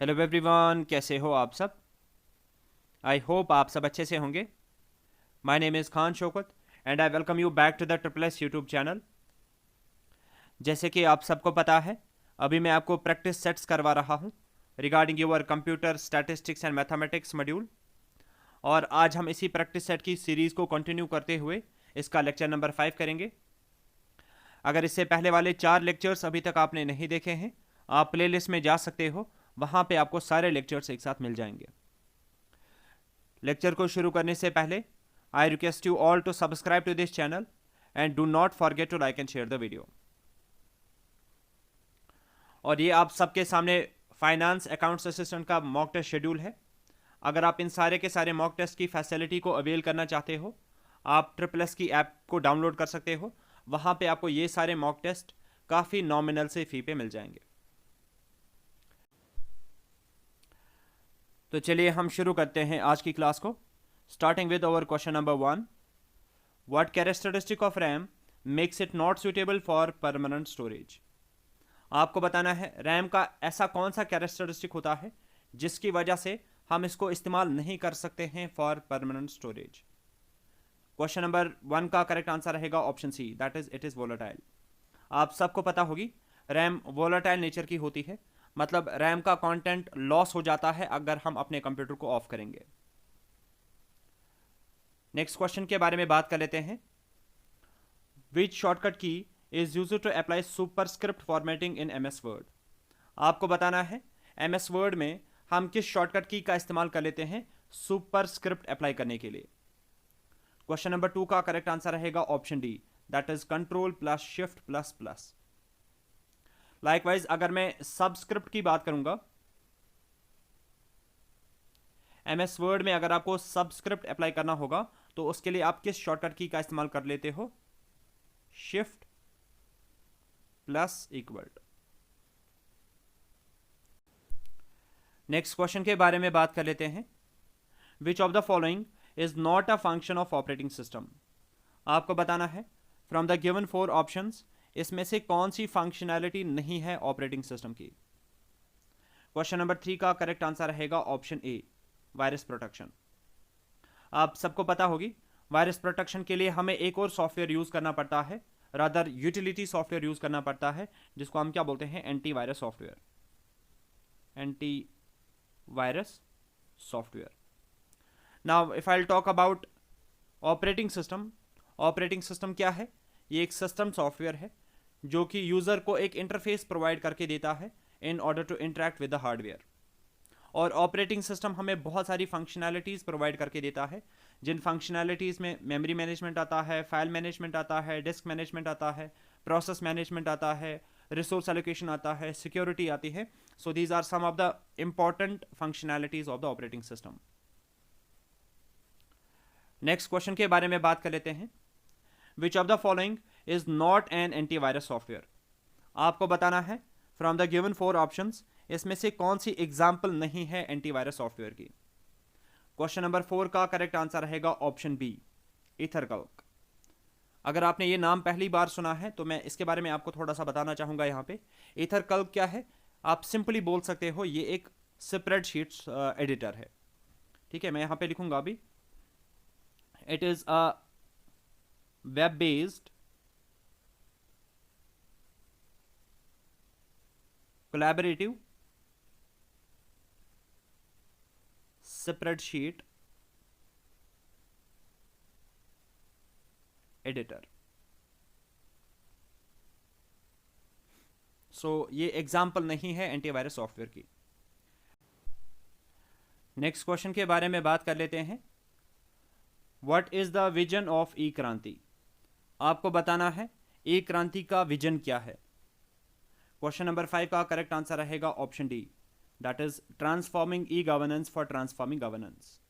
Hello everyone, कैसे हो आप सब। आई होप आप सब अच्छे से होंगे। My name is Khan Shaukat and I welcome you back to the triple S YouTube channel. जैसे कि आप सबको पता है, अभी मैं आपको प्रैक्टिस सेट्स करवा रहा हूँ regarding your computer statistics and mathematics module. और आज हम इसी प्रैक्टिस सेट की सीरीज़ को कंटिन्यू करते हुए इसका लेक्चर नंबर 5 करेंगे। अगर इससे पहले वाले 4 लेक्चर्स अभी तक आपने नहीं देखे हैं, आप प्लेलिस्ट में जा सकते हो, वहाँ पे आपको सारे लेक्चर्स एक साथ मिल जाएंगे। लेक्चर को शुरू करने से पहले I request you all to subscribe to this channel and do not forget to like and share the video. और ये आप सबके सामने फाइनेंस अकाउंट्स असिस्टेंट का मॉक टेस्ट शेड्यूल है। अगर आप इन सारे के सारे मॉक टेस्ट की फैसिलिटी को अवेल करना चाहते हो, आप ट्रिपल एस की ऐप को डाउनलोड कर सकते हो। वहाँ पे आपको ये सारे मॉक टेस्ट काफ़ी नॉमिनल से फ़ी पे मिल जाएंगे। तो चलिए हम शुरू करते हैं आज की क्लास को, starting with our question number 1। What characteristic of RAM makes it not suitable for permanent storage. आपको बताना है रैम का ऐसा कौन सा कैरेक्टरिस्टिक होता है जिसकी वजह से हम इसको इस्तेमाल नहीं कर सकते हैं for permanent storage. Question number 1 का करेक्ट आंसर रहेगा option C, that is it is volatile. आप सबको पता होगी रैम वोलेटाइल नेचर की होती है, मतलब रैम का कंटेंट लॉस हो जाता है अगर हम अपने कंप्यूटर को ऑफ करेंगे। नेक्स्ट क्वेश्चन के बारे में बात कर लेते हैं। Which shortcut key is used to apply superscript formatting in MS Word. आपको बताना है एमएस वर्ड में हम किस शॉर्टकट की का इस्तेमाल कर लेते हैं सुपरस्क्रिप्ट अप्लाई करने के लिए। क्वेश्चन नंबर 2 का करेक्ट आंसर रहेगा option D, that is control plus shift plus plus. Likewise अगर मैं सबस्क्रिप्ट की बात करूंगा, एमएस वर्ड में अगर आपको सबस्क्रिप्ट अप्लाई करना होगा तो उसके लिए आप किस शॉर्टकट की का इस्तेमाल कर लेते हो, shift plus equal. Next question के बारे में बात कर लेते हैं। Which of the following is not a function of operating system. आपको बताना है फ्रॉम द गिवन 4 ऑप्शंस इसमें से कौन सी फंक्शनैलिटी नहीं है ऑपरेटिंग सिस्टम की। क्वेश्चन नंबर 3 का करेक्ट आंसर रहेगा ऑप्शन ए, वायरस प्रोटेक्शन। आप सबको पता होगी वायरस प्रोटेक्शन के लिए हमें एक और सॉफ्टवेयर यूज करना पड़ता है, रादर यूटिलिटी सॉफ्टवेयर यूज करना पड़ता है, जिसको हम क्या बोलते हैं, antivirus software. Antivirus software. Now if I talk about operating system, operating system क्या है, ये एक सिस्टम सॉफ्टवेयर है जो कि यूजर को एक इंटरफेस प्रोवाइड करके देता है in order to interact with the hardware. और ऑपरेटिंग सिस्टम हमें बहुत सारी फंक्शनैलिटीज़ प्रोवाइड करके देता है, जिन फंक्शनैलिटीज़ में मेमोरी मैनेजमेंट आता है, फाइल मैनेजमेंट आता है, डिस्क मैनेजमेंट आता है, प्रोसेस मैनेजमेंट आता है, रिसोर्स एलोकेशन आता है, सिक्योरिटी आती है। So these are some of the important functionalities of the operating system. Next question के बारे में बात कर लेते हैं। Which of the following is not an antivirus software. आपको बताना है फ्रॉम द गिवन 4 ऑप्शंस इसमें से कौन सी एग्जाम्पल नहीं है एंटीवायरस सॉफ्टवेयर की। क्वेश्चन नंबर 4 का करेक्ट आंसर रहेगा ऑप्शन बी, ईथरकल्क। अगर आपने ये नाम पहली बार सुना है तो मैं इसके बारे में आपको थोड़ा सा बताना चाहूंगा। यहाँ पे ईथरकल्क क्या है, आप सिंपली बोल सकते हो ये एक स्प्रेडशीट एडिटर है। ठीक है, मैं यहाँ पे लिखूंगा अभी, it is a web based collaborative spreadsheet editor। So ये एग्जाम्पल नहीं है एंटीवायरस सॉफ्टवेयर की। नेक्स्ट क्वेश्चन के बारे में बात कर लेते हैं। What is the vision of e Kranti. आपको बताना है ई क्रांति का विजन क्या है। क्वेश्चन नंबर 5 का करेक्ट आंसर रहेगा option D, that is transforming e governance for transforming governance.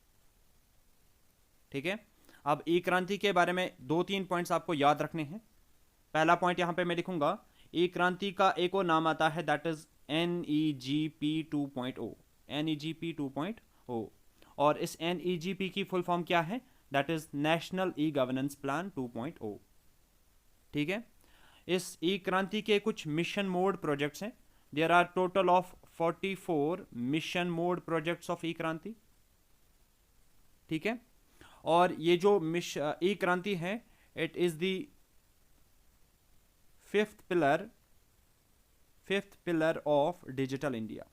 ठीक है, अब ई क्रांति के बारे में 2-3 पॉइंट्स आपको याद रखने हैं। पहला पॉइंट यहां पे मैं लिखूंगा, ई क्रांति का एक और नाम आता है, दैट इज NEGP 2.0, NEGP 2.0। और इस NEGP की फुल फॉर्म क्या है, that is national e governance plan 2.0। ठीक है, इस ई क्रांति के कुछ मिशन मोड प्रोजेक्ट्स हैं। There are total of 44 mission mode projects of e Kranti, ठीक है। और ये जो ई क्रांति है, it is the fifth pillar of digital India.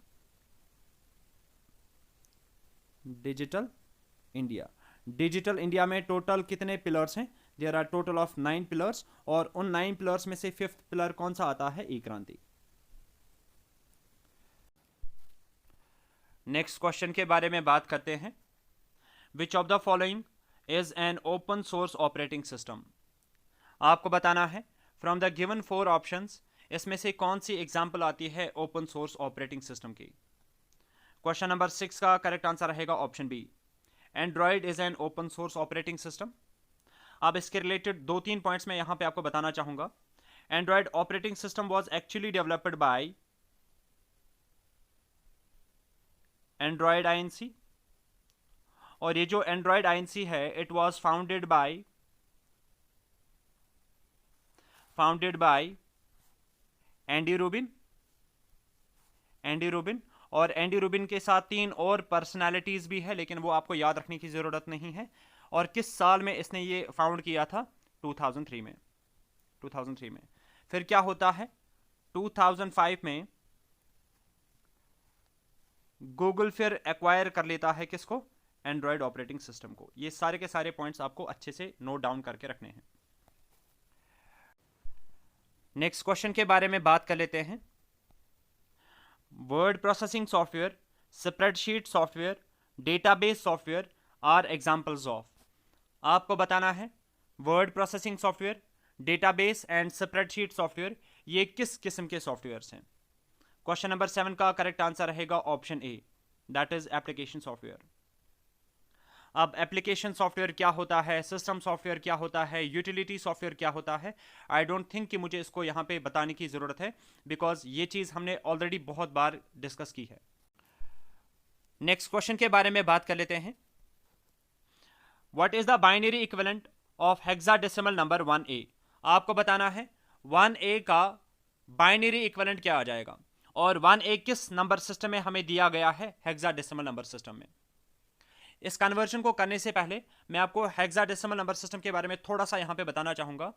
Digital India में टोटल कितने पिलर्स हैं? There are total of 9 pillars, और उन 9 पिलर्स में से फिफ्थ पिलर कौन सा आता है? ई क्रांति। नेक्स्ट क्वेश्चन के बारे में बात करते हैं। Which of the following is an open source operating system? आपको बताना है फ्रॉम द गिवन 4 ऑप्शंस इसमें से कौन सी एग्जांपल आती है ओपन सोर्स ऑपरेटिंग सिस्टम की। क्वेश्चन नंबर 6 का करेक्ट आंसर रहेगा option B, Android is an open source operating system. अब इसके रिलेटेड 2-3 पॉइंट्स मैं यहां पे आपको बताना चाहूंगा। Android operating system was actually developed by Android INC, और ये जो एंड्रॉयड आईएनसी है it was founded by Andy Rubin, और एंडी रूबिन के साथ 3 और पर्सनालिटीज भी है, लेकिन वो आपको याद रखने की जरूरत नहीं है। और किस साल में इसने ये फाउंड किया था? 2003 में। फिर क्या होता है? 2005 में गूगल फिर एक्वायर कर लेता है किसको? एंड्रॉयड ऑपरेटिंग सिस्टम को। ये सारे के सारे पॉइंट्स आपको अच्छे से नोट डाउन करके रखने हैं। नेक्स्ट क्वेश्चन के बारे में बात कर लेते हैं। Word processing software, spreadsheet software, database software are examples of. आपको बताना है word processing software, database and spreadsheet software ये किस किस्म के सॉफ्टवेयर्स हैं। क्वेश्चन नंबर 7 का करेक्ट आंसर रहेगा option A, that is application software. अब एप्लीकेशन सॉफ्टवेयर क्या होता है, सिस्टम सॉफ्टवेयर क्या होता है, यूटिलिटी सॉफ्टवेयर क्या होता है, आई डोंट थिंक कि मुझे इसको यहां पे बताने की जरूरत है, बिकॉज ये चीज हमने ऑलरेडी बहुत बार डिस्कस की है। नेक्स्ट क्वेश्चन के बारे में बात कर लेते हैं। What is the binary equivalent of hexadecimal number 1A? आपको बताना है 1A का बाइनरी इक्विवेलेंट क्या आ जाएगा, और 1A किस नंबर सिस्टम में हमें दिया गया है? हेक्साडेसिमल नंबर सिस्टम में। इस कन्वर्जन को करने से पहले मैं आपको हेक्साडेसिमल नंबर सिस्टम के बारे में थोड़ा सा यहां पे बताना चाहूंगा।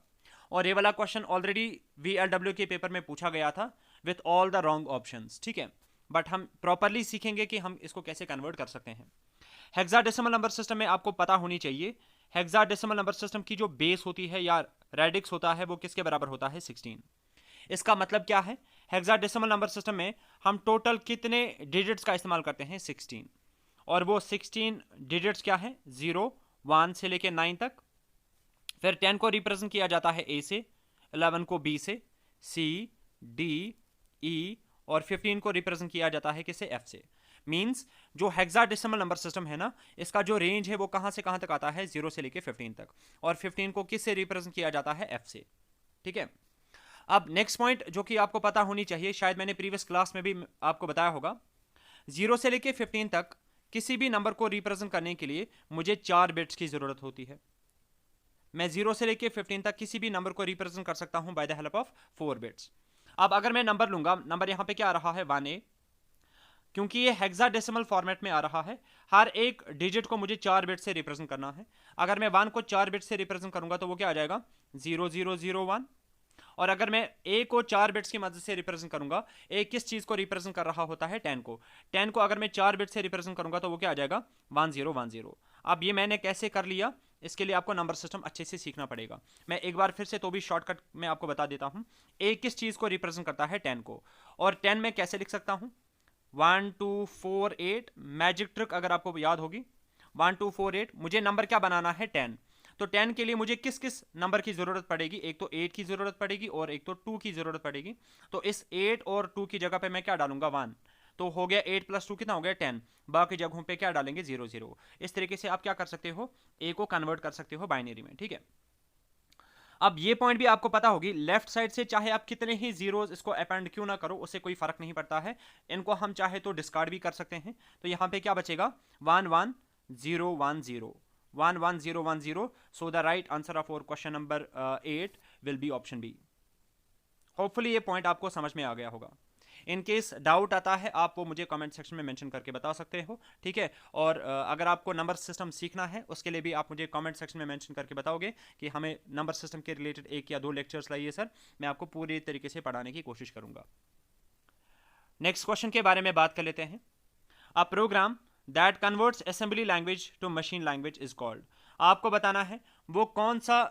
और ये वाला क्वेश्चन ऑलरेडी VLW के पेपर में पूछा गया था with all the wrong options, ठीक है। बट हम प्रॉपरली सीखेंगे कि हम इसको कैसे कन्वर्ट कर सकते हैं। हेक्साडेसिमल नंबर सिस्टम में आपको पता होनी चाहिए, हेक्साडेसिमल नंबर सिस्टम की जो बेस होती है या रेडिक्स होता है वो किसके बराबर होता है? 16। इसका मतलब क्या है? हेक्साडेसिमल नंबर सिस्टम में हम टोटल कितने डिजिट्स का इस्तेमाल करते हैं? 16। और वो 16 डिजिट्स क्या है? 0, 1 से लेके 9 तक। फिर 10 को रिप्रेजेंट किया जाता है A से, 11 को B से, C, D, E और 15 को रिप्रेजेंट किया जाता है किसे? F से। मींस जो हेक्साडेसिमल नंबर सिस्टम है ना, इसका जो रेंज है वो कहां से कहां तक आता है? 0 से लेके 15 तक। और 15 को किससे रिप्रेजेंट किया जाता है? F से, ठीक है। अब नेक्स्ट पॉइंट जो कि आपको पता होनी चाहिए, शायद मैंने प्रीवियस क्लास में भी आपको बताया होगा, 0 से लेके 15 तक किसी भी नंबर को रिप्रेजेंट करने के लिए मुझे 4 बिट्स की जरूरत होती है। मैं 0 से लेके 15 तक किसी भी नंबर को रिप्रेजेंट कर सकता हूं by the help of 4 bits. अब अगर मैं नंबर लूंगा, नंबर यहां पे क्या आ रहा है? 1A, क्योंकि ये हेक्साडेसिमल फॉर्मेट में आ रहा है, हर एक डिजिट को मुझे 4 बिट से रिप्रेजेंट करना है। अगर मैं 1 को 4 बिट से रिप्रेजेंट करूंगा तो वो क्या आ जाएगा? 0001। और अगर मैं A को 4 बिट्स की मदद से रिप्रेजेंट करूंगा, A किस चीज को रिप्रेजेंट कर रहा होता है? 10 को। 10 को अगर मैं 4 बिट से रिप्रेजेंट करूंगा तो वो क्या आ जाएगा? 1010। अब ये मैंने कैसे कर लिया, इसके लिए आपको नंबर सिस्टम अच्छे से सीखना पड़ेगा। मैं एक बार फिर से तो भी शॉर्टकट में आपको बता देता हूं। A किस चीज को रिप्रेजेंट करता है? 10 को। और 10 में कैसे लिख सकता हूं? 1 2 4 8। मैजिक ट्रिक अगर आपको याद होगी, 1 2 4 8। मुझे नंबर क्या बनाना है? 10। तो 10 के लिए मुझे किस किस नंबर की जरूरत पड़ेगी? एक तो 8 की जरूरत पड़ेगी और एक तो 2 की जरूरत पड़ेगी। तो इस 8 और 2 की जगह पे मैं क्या डालूंगा? 1। तो हो गया 8 + 2 कितना हो गया? 10। बाकी जगहों पे क्या डालेंगे? 0 0। इस तरीके से आप क्या कर सकते हो? A को कन्वर्ट कर सकते हो बाइनरी में, ठीक है। अब ये पॉइंट भी आपको पता होगी, लेफ्ट साइड से चाहे आप कितने ही जीरोस इसको अपेंड क्यों ना करो, उससे कोई फर्क नहीं पड़ता है। इनको हम चाहे तो डिस्कार्ड भी कर सकते हैं। तो यहां पे क्या बचेगा? 1 1 0 1 0, 1 1 0 1 0। So the right answer of our question number 8 will be option B. Hopefully ये पॉइंट आपको समझ में आ गया होगा। इन केस डाउट आता है आप वो मुझे कमेंट सेक्शन में मेंशन करके बता सकते हो, ठीक है। और अगर आपको नंबर सिस्टम सीखना है उसके लिए भी आप मुझे कमेंट सेक्शन में मेंशन करके बताओगे कि हमें नंबर सिस्टम के रिलेटेड 1 या 2 लेक्चर्स लाइए सर, मैं आपको पूरी तरीके से पढ़ाने की कोशिश करूंगा। नेक्स्ट क्वेश्चन के बारे में बात कर लेते हैं। A program that converts assembly language to machine language is called. आपको बताना है वो कौन सा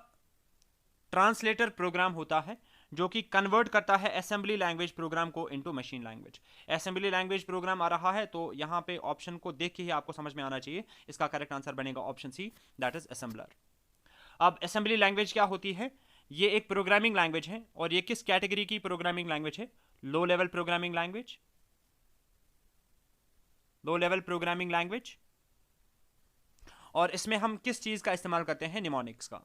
ट्रांसलेटर प्रोग्राम होता है जो कि कन्वर्ट करता है असेंबली लैंग्वेज प्रोग्राम को into machine language. Assembly language program आ रहा है तो यहाँ पे ऑप्शन को देख के ही आपको समझ में आना चाहिए, इसका करेक्ट आंसर बनेगा option C, that is assembler. अब असेंबली लैंग्वेज क्या होती है? ये एक प्रोग्रामिंग लैंग्वेज है, और ये किस कैटेगरी की प्रोग्रामिंग लैंग्वेज है? Low level programming language, low level programming language. और इसमें हम किस चीज का इस्तेमाल करते हैं? निमोनिक्स का,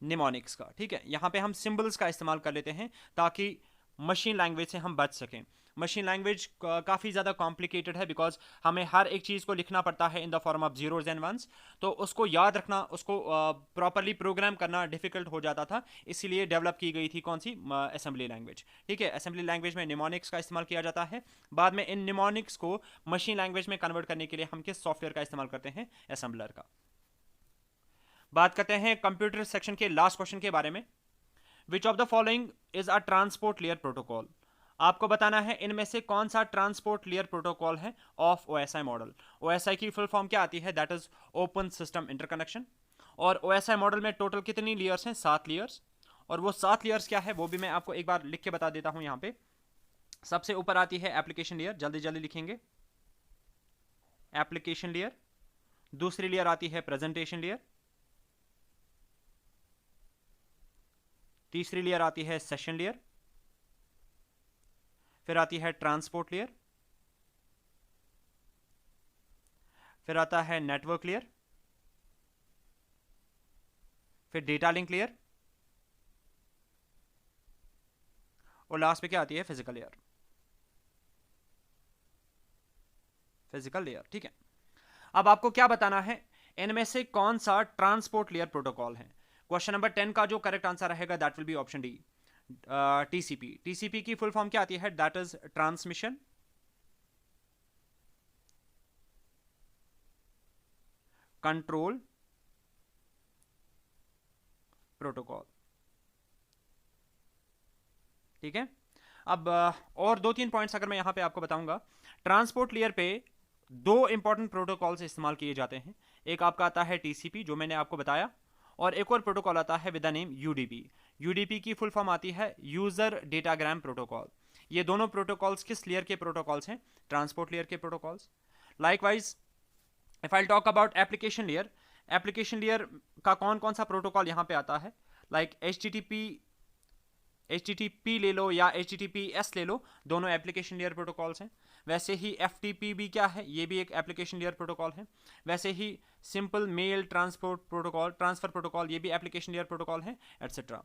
निमोनिक्स का, ठीक है। यहां पे हम सिंबल्स का इस्तेमाल कर लेते हैं ताकि मशीन लैंग्वेज से हम बच सकें। मशीन लैंग्वेज काफ़ी ज़्यादा कॉम्प्लिकेटेड है बिकॉज हमें हर एक चीज़ को लिखना पड़ता है in the form of zeros and ones, तो उसको याद रखना, उसको प्रॉपरली प्रोग्राम करना डिफिकल्ट हो जाता था, इसीलिए डेवलप की गई थी कौन सी? असेंबली लैंग्वेज, ठीक है। असेंबली लैंग्वेज में निमोनिक्स का इस्तेमाल किया जाता है। बाद में इन निमोनिक्स को मशीन लैंग्वेज में कन्वर्ट करने के लिए हम किस सॉफ्टवेयर का इस्तेमाल करते हैं? असेंबलर का। बात करते हैं कंप्यूटर सेक्शन के लास्ट क्वेश्चन के बारे में। विच of the following is a transport layer protocol. आपको बताना है इनमें से कौन सा ट्रांसपोर्ट लेयर प्रोटोकॉल है ऑफ ओएसआई मॉडल। ओएसआई की फुल फॉर्म क्या आती है? That is open system interconnection. और ओएसआई मॉडल में टोटल कितनी लेयर्स हैं? 7 लेयर्स। और वो 7 लेयर्स क्या है वो भी मैं आपको एक बार लिख के बता देता हूं। यहां पे सबसे ऊपर आती है एप्लीकेशन लेयर, जल्दी जल्दी लिखेंगे, एप्लीकेशन लेयर। दूसरी लेयर आती है प्रेजेंटेशन लेयर। तीसरी लेयर आती है सेशन लेयर। फिर आती है ट्रांसपोर्ट लेयर। फिर आता है नेटवर्क लेयर। फिर डेटा लिंक लेयर। और लास्ट पे क्या आती है? फिजिकल लेयर, फिजिकल लेयर, ठीक है। अब आपको क्या बताना है इनमें से कौन सा ट्रांसपोर्ट लेयर प्रोटोकॉल है। क्वेश्चन नंबर 10 का जो करेक्ट आंसर रहेगा that will be option D, TCP. TCP की फुल फॉर्म क्या आती है? That is transmission control protocol, ठीक है। अब और 2-3 पॉइंट्स अगर मैं यहां पे आपको बताऊंगा। ट्रांसपोर्ट लेयर पे 2 इंपॉर्टेंट प्रोटोकॉल्स इस्तेमाल किए जाते हैं। एक आपका आता है टीसीपी जो मैंने आपको बताया, और एक और प्रोटोकॉल आता है with the name UDP. UDP की फुल फॉर्म आती है यूजर डेटाग्राम प्रोटोकॉल। ये दोनों प्रोटोकॉल्स किस लेयर के प्रोटोकॉल्स हैं? ट्रांसपोर्ट लेयर के protocols. Likewise if I talk about application layer, application layer का कौन कौन सा प्रोटोकॉल यहां पे आता है? लाइक HTTP ले लो या HTTPS ले लो, दोनों एप्लीकेशन लेयर प्रोटोकॉल्स हैं। वैसे ही FTP भी क्या है? ये भी एक एप्लीकेशन लेयर प्रोटोकॉल है। वैसे ही simple mail transport protocol, transfer protocol, ये भी एप्लीकेशन लेयर प्रोटोकॉल है, एटसेट्रा।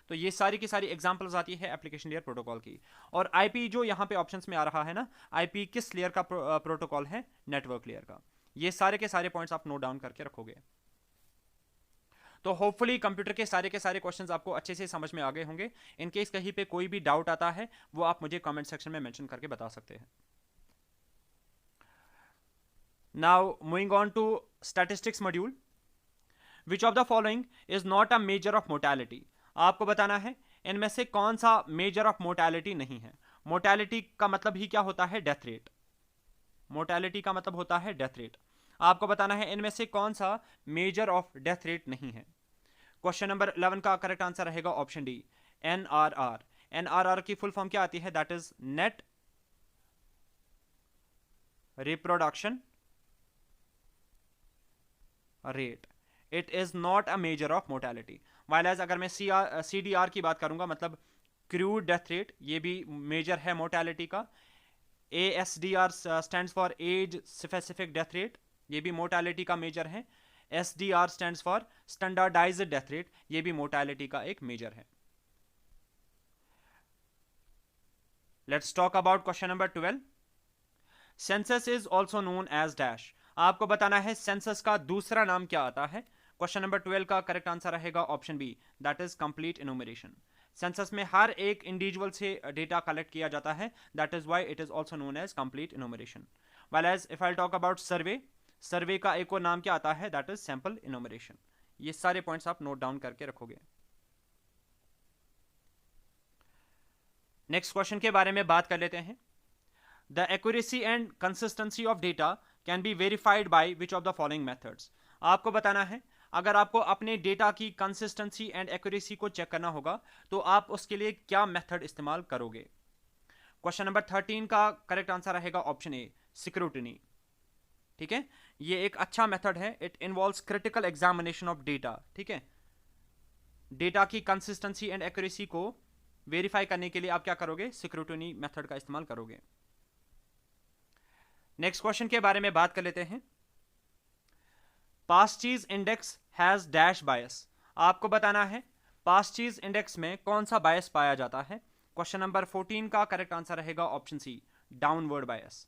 तो ये सारी की सारी एग्जांपल्स आती है एप्लीकेशन लेयर प्रोटोकॉल की। और IP जो यहाँ पे ऑप्शंस में आ रहा है ना, IP किस लेयर का प्रोटोकॉल है? नेटवर्क लेयर का। ये सारे के सारे पॉइंट्स आप नोट डाउन करके रखोगे। तो होपफुली कंप्यूटर के सारे क्वेश्चंस आपको अच्छे से समझ में आ गए होंगे। इन केस कहीं पे कोई भी डाउट आता है वो आप मुझे कमेंट सेक्शन में मेंशन करके बता सकते हैं। Now moving on to statistics module. Which of the following is not a measure of mortality. आपको बताना है इनमें से कौन सा मेजर ऑफ मोर्टेलिटी नहीं है। मोर्टेलिटी का मतलब ही क्या होता है? Death rate. मोर्टेलिटी का मतलब होता है डेथ रेट। आपको बताना है इनमें से कौन सा मेजर ऑफ डेथ रेट नहीं है। क्वेश्चन नंबर 11 का करेक्ट आंसर रहेगा ऑप्शन डी, NRR। NRR की फुल फॉर्म क्या आती है? That is net reproduction rate. It is not a measure of mortality. While as अगर मैं CDR की बात करूंगा, मतलब क्रूड डेथ रेट, ये भी मेजर है मोर्टेलिटी का। ASDR stands for age specific death rate, ये भी मोर्टेलिटी का मेजर है। SDR stands for standardised death rate, ये भी मोर्टेलिटी का एक मेजर है। Let's talk about question number 12। Census is also known as dash. आपको बताना है सेंसस का दूसरा नाम क्या आता है। क्वेश्चन नंबर 12 का करेक्ट आंसर रहेगा option B, that is complete enumeration. Census में हर एक इंडिविजुअल से डेटा कलेक्ट किया जाता है, that is why it is also known as complete enumeration. Well as if I talk about survey, survey का एक और नाम क्या आता है, दैट इज सैंपल इनुमरेशन। ये सारे पॉइंट्स आप नोट डाउन करके रखोगे। नेक्स्ट क्वेश्चन के बारे में बात कर लेते हैं। The accuracy and consistency of data can be verified by which of the following methods. आपको बताना है अगर आपको अपने डेटा की कंसिस्टेंसी एंड एक्यूरेसी को चेक करना होगा तो आप उसके लिए क्या मेथड इस्तेमाल करोगे। क्वेश्चन नंबर 13 का करेक्ट आंसर रहेगा ऑप्शन ए, स्क्रूटिनी। ठीक है, ये एक अच्छा मेथड है, it involves critical examination of data. ठीक है, डेटा की कंसिस्टेंसी एंड एक्यूरेसी को वेरीफाई करने के लिए आप क्या करोगे, स्क्रूटिनी मेथड का इस्तेमाल करोगे। नेक्स्ट क्वेश्चन के बारे में बात कर लेते हैं। पास्चीज इंडेक्स हैज डैश बायस। आपको बताना है पास्चीज इंडेक्स में कौन सा बायस पाया जाता है। क्वेश्चन नंबर 14 का करेक्ट आंसर रहेगा ऑप्शन सी, डाउनवर्ड बायस।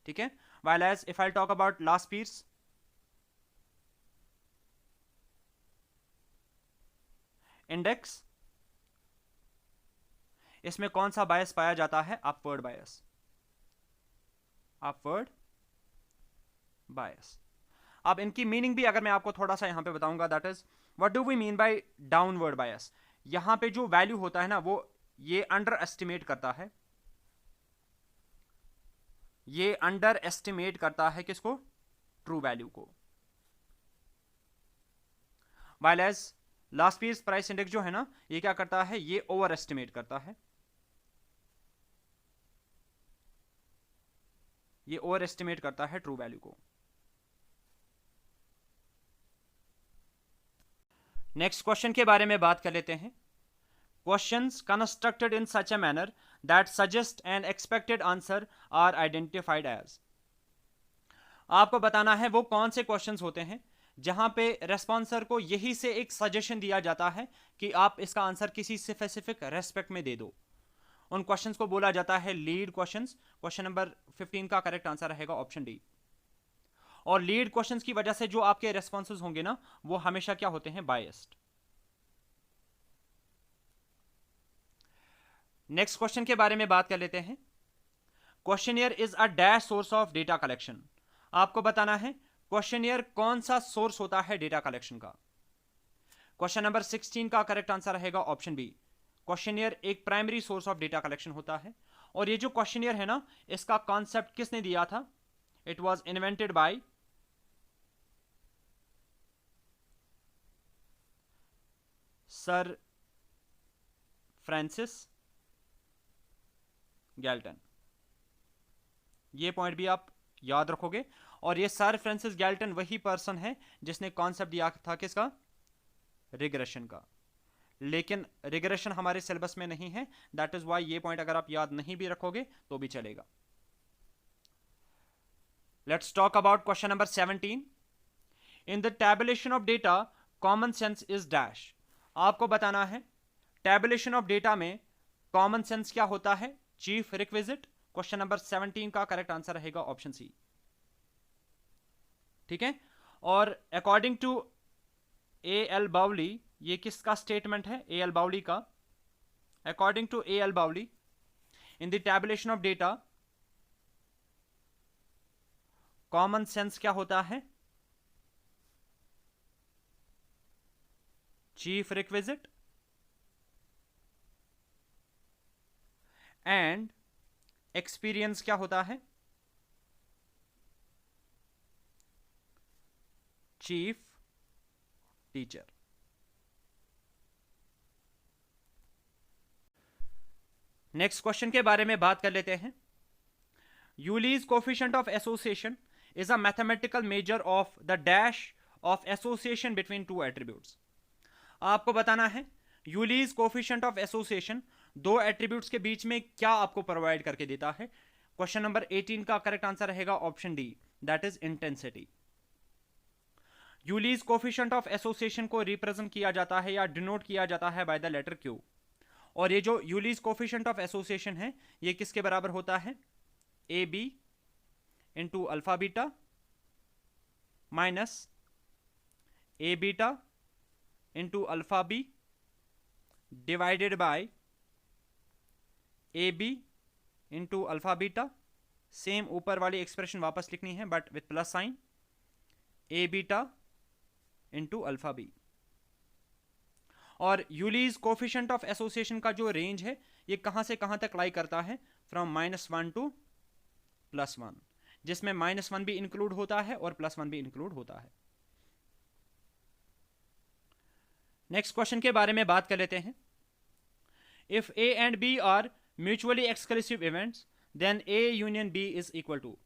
ठीक है, while as if I'll talk about Laspers index, इसमें कौन सा बायस पाया जाता है, अपवर्ड बायस, अपवर्ड बायस। अब इनकी मीनिंग भी अगर मैं आपको थोड़ा सा यहां पे बताऊंगा, that is what do we mean by downward bias. यहां पे जो वैल्यू होता है ना, वो ये अंडर एस्टिमेट करता है, ये अंडर एस्टिमेट करता है किसको, ट्रू वैल्यू को। वाइल एज लास्पीस प्राइस इंडेक्स जो है ना, ये क्या करता है, ये ओवर एस्टिमेट करता है, ये ओवर एस्टिमेट करता है ट्रू वैल्यू को। नेक्स्ट क्वेश्चन के बारे में बात कर लेते हैं। Questions constructed in such a manner that suggest an expected answer are identified as. आपको बताना है वो कौन से क्वेश्चंस होते हैं जहां पे रेस्पॉन्सर को यही से एक सजेशन दिया जाता है कि आप इसका आंसर किसी स्पेसिफिक रेस्पेक्ट में दे दो। उन क्वेश्चंस को बोला जाता है लीड क्वेश्चंस। क्वेश्चन नंबर 15 का करेक्ट आंसर रहेगा ऑप्शन डी। और लीड क्वेश्चंस की वजह से जो आपके रेस्पॉन्सेज होंगे ना, वो हमेशा क्या होते हैं, बायस्ड। नेक्स्ट क्वेश्चन के बारे में बात कर लेते हैं। Questionnaire is a dash source of data collection. आपको बताना है क्वेश्चनियर कौन सा सोर्स होता है डेटा कलेक्शन का। क्वेश्चन नंबर 16 का करेक्ट आंसर रहेगा ऑप्शन बी, क्वेश्चनियर एक primary source of data collection होता है। और ये जो क्वेश्चनियर है ना, इसका कॉन्सेप्ट किसने दिया था, it was invented by sir Francis Galton. ये पॉइंट भी आप याद रखोगे। और ये सर फ्रांसिस गैल्टन वही पर्सन है जिसने कॉन्सेप्ट दिया था किसका, रिग्रेशन का। लेकिन रिग्रेशन हमारे सिलेबस में नहीं है, दैट इज वाई ये पॉइंट अगर आप याद नहीं भी रखोगे तो भी चलेगा। Let's talk about question number 17। In the tabulation of data common sense is dash. आपको बताना है टैबुलेशन ऑफ डेटा में कॉमन सेंस क्या होता है, चीफ रिक्विजिट। क्वेश्चन नंबर 17 का करेक्ट आंसर रहेगा ऑप्शन सी। ठीक है, और अकॉर्डिंग टू ए एल बाउली, ये किसका स्टेटमेंट है, ए एल बाउली का। अकॉर्डिंग टू ए एल बाउली, in the tabulation of data common sense क्या होता है, चीफ रिक्विजिट एंड एक्सपीरियंस क्या होता है, चीफ टीचर। नेक्स्ट क्वेश्चन के बारे में बात कर लेते हैं। Yule's coefficient of association is a mathematical measure of the dash of association between two attributes. आपको बताना है यूलीज कोफिशिएंट ऑफ एसोसिएशन दो एट्रीब्यूट्स के बीच में क्या आपको प्रोवाइड करके देता है। क्वेश्चन नंबर 18 का करेक्ट आंसर रहेगा option D, that is intensity. Yule's coefficient of association को रिप्रेजेंट किया जाता है या डिनोट किया जाता है बाय द लेटर क्यू। और ये जो यूलीज कोफिशिएंट ऑफ एसोसिएशन है, ये किसके बराबर होता है, A B into alpha beta minus A beta into alpha B divided by A B into alpha beta, same ऊपर वाली एक्सप्रेशन वापस लिखनी है but with plus sign, A beta into alpha B. और यूलीज कोफिशिएंट ऑफ एसोसिएशन का जो range है ये कहां से कहां तक लाई करता है, फ्रॉम -1 टू +1, जिसमें -1 भी इंक्लूड होता है और +1 भी इंक्लूड होता है। नेक्स्ट क्वेश्चन के बारे में बात कर लेते हैं। If A and B are mutually exclusive events then A union B is equal to.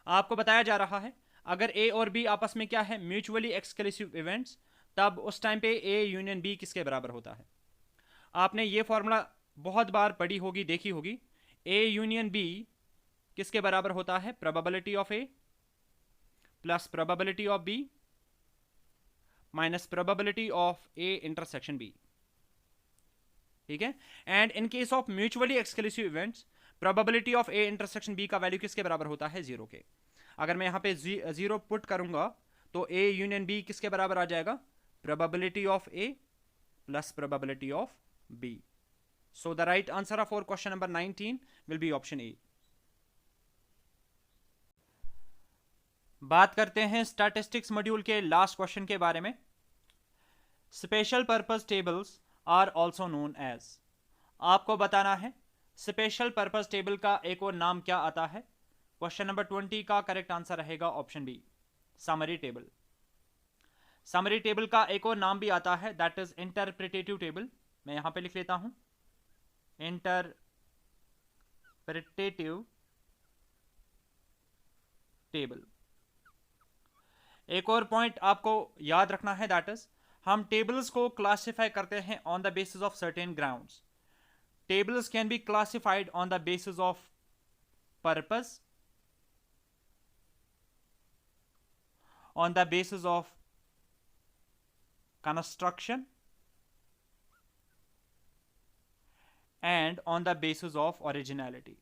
आपको बताया जा रहा है अगर ए और बी आपस में क्या है, म्यूचुअली एक्सक्लूसिव इवेंट्स, तब उस टाइम पे ए यूनियन बी किसके बराबर होता है। आपने ये फॉर्मूला बहुत बार पढ़ी होगी, देखी होगी। ए यूनियन बी किसके बराबर होता है, probability of A plus probability of B minus probability of A intersection B. ठीक है। And in case of mutually exclusive events, probability of A intersection B का वैल्यू किसके बराबर होता है, 0 के। अगर मैं यहां पे 0 पुट करूंगा तो ए यूनियन बी किसके बराबर आ जाएगा, probability of A plus probability of B. So the right answer of for question number 19 will be option A. बात करते हैं स्टैटिस्टिक्स मॉड्यूल के लास्ट क्वेश्चन के बारे में। Special purpose tables are also known as. आपको बताना है स्पेशल पर्पस टेबल का एक और नाम क्या आता है। क्वेश्चन नंबर 20 का करेक्ट आंसर रहेगा option B, summary table. Summary table का एक और नाम भी आता है, दैट इज इंटरप्रिटेटिव टेबल। मैं यहां पे लिख लेता हूं, इंटरप्रिटेटिव टेबल। एक और पॉइंट आपको याद रखना है, दैट इज हम टेबल्स को क्लासिफाई करते हैं on the basis of certain grounds. Tables can be classified on the basis of purpose, on the basis of construction, and on the basis of originality.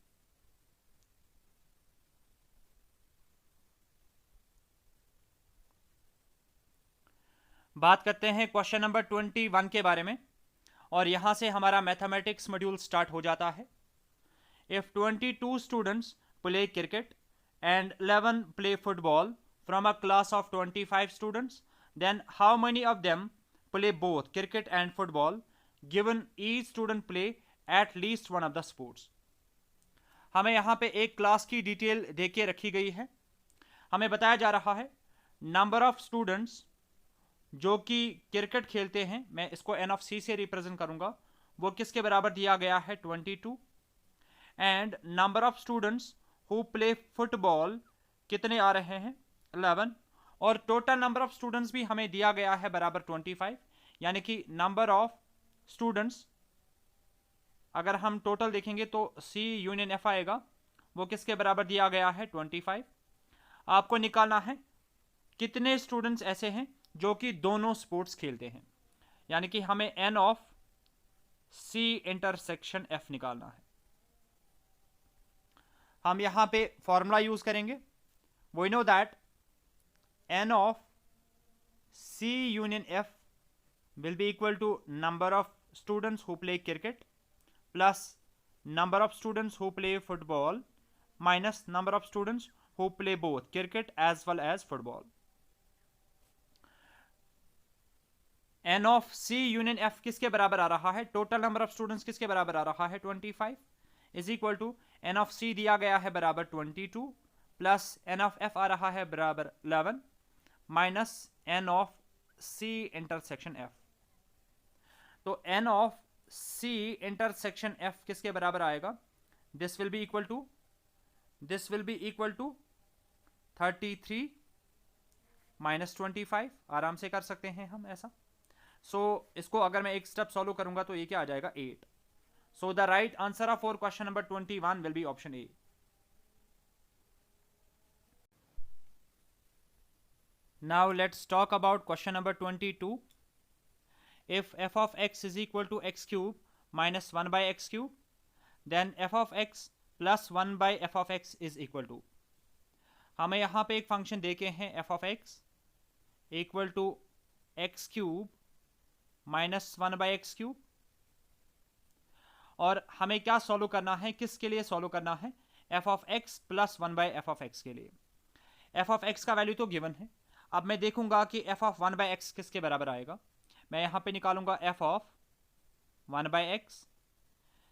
बात करते हैं क्वेश्चन नंबर 21 के बारे में, और यहां से हमारा मैथमेटिक्स मॉड्यूल स्टार्ट हो जाता है। If 22 students play cricket and 11 play football from a class of 25 students, then how many of them play both cricket and football, given each student play at least one of the sports? हमें यहाँ पे एक class की detail देके रखी गई है। हमें बताया जा रहा है नंबर ऑफ स्टूडेंट्स जो कि क्रिकेट खेलते हैं, मैं इसको एन ऑफ सी से रिप्रेजेंट करूंगा, वो किसके बराबर दिया गया है, 22। And number of students who play football कितने आ रहे हैं, 11। और टोटल नंबर ऑफ स्टूडेंट्स भी हमें दिया गया है बराबर 25, यानी कि नंबर ऑफ स्टूडेंट्स अगर हम टोटल देखेंगे तो सी यूनियन एफ आएगा, वो किसके बराबर दिया गया है, 25। आपको निकालना है कितने स्टूडेंट्स ऐसे हैं जो कि दोनों स्पोर्ट्स खेलते हैं, यानी कि हमें N of C intersection F निकालना है। हम यहां पे फॉर्मूला यूज करेंगे, we know that N of C union F will be equal to number of students who play cricket plus number of students who play football minus number of students who play both cricket as well as football. N of C union F किसके बराबर आ रहा है, total number of students किसके बराबर आ रहा है, 25 is equal to n of C दिया गया है बराबर 22 प्लस एन ऑफ एफ आ रहा है बराबर 11 minus n of C intersection F. तो n of C intersection F किसके बराबर आएगा, this will be equal to 33 minus 25। आराम से कर सकते हैं हम ऐसा। इसको अगर मैं एक स्टेप सॉल्व करूंगा तो ये क्या आ जाएगा, 8। So the right answer of for question number 21 will be option A. Now let's talk about question number 22. If f of x is equal to x cube minus 1 by x cube, then f of x plus 1 by f of x is equal to. हमें यहाँ पे एक function देखे हैं f of x equal to x cube minus 1 by x cube और हमें क्या solve करना है, किसके लिए सॉल्व करना है, F of x plus 1/f(x) के लिए। एफ ऑफ एक्स का वैल्यू तो गिवन है। अब मैं देखूंगा कि एफ ऑफ 1/x किसके बराबर आएगा। मैं यहां पे निकालूंगा एफ ऑफ 1/x।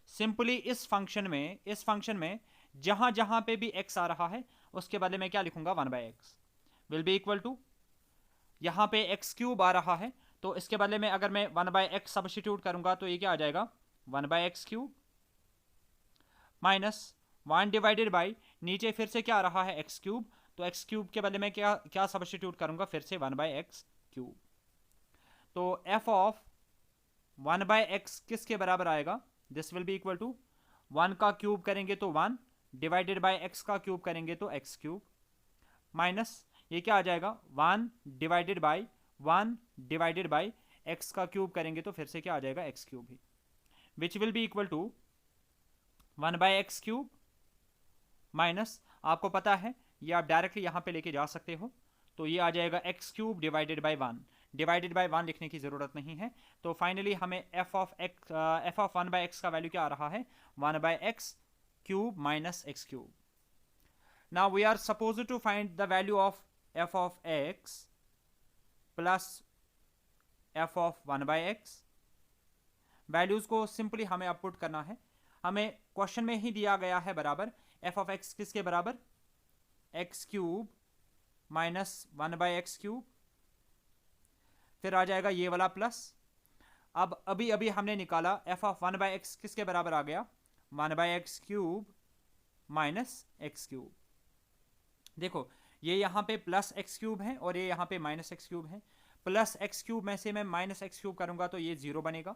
सिंपली इस फंक्शन में जहां जहां पे भी x आ रहा है उसके बदले में क्या लिखूंगा, 1/x will be equal to, यहां पे x³ आ रहा है तो इसके बदले में अगर मैं 1/x सब्स्टिट्यूट करूंगा तो ये क्या आ जाएगा, 1/x³ माइनस 1 डिवाइडेड बाई, नीचे फिर से क्या आ रहा है, x³, तो x³ के बदले में क्या क्या सब्स्टिट्यूट करूंगा, फिर से 1/x³। तो f ऑफ 1/x किसके बराबर आएगा, this will be equal to 1 का क्यूब करेंगे तो 1 डिवाइडेड बाय x का क्यूब करेंगे तो x³ माइनस ये क्या आ जाएगा, 1 डिवाइडेड बाय x का क्यूब करेंगे तो फिर से क्या आ जाएगा, x³ ही, which will be equal to 1/x³ minus, आपको पता है ये आप डायरेक्टली यहां पे लेके जा सकते हो, तो ये आ जाएगा x³ divided by 1, divided bye 1 लिखने की जरूरत नहीं है। तो फाइनली हमें f ऑफ 1/x का वैल्यू क्या आ रहा है, 1/x³ minus x³। Now we are suppose to find the value of f of x plus f of 1/x। Values को सिंपली हमें अपपुट करना है। हमें क्वेश्चन में ही दिया गया है बराबर f ऑफ x किसके बराबर, x³ माइनस 1/x³, फिर आ जाएगा ये वाला प्लस। अब अभी हमने निकाला f ऑफ 1/x किसके बराबर आ गया, 1/x³ माइनस x³। देखो ये यहाँ पे प्लस x³ है और ये यहाँ पे माइनस x³ है। प्लस x³ में से मैं माइनस x³ करूंगा तो ये 0 बनेगा।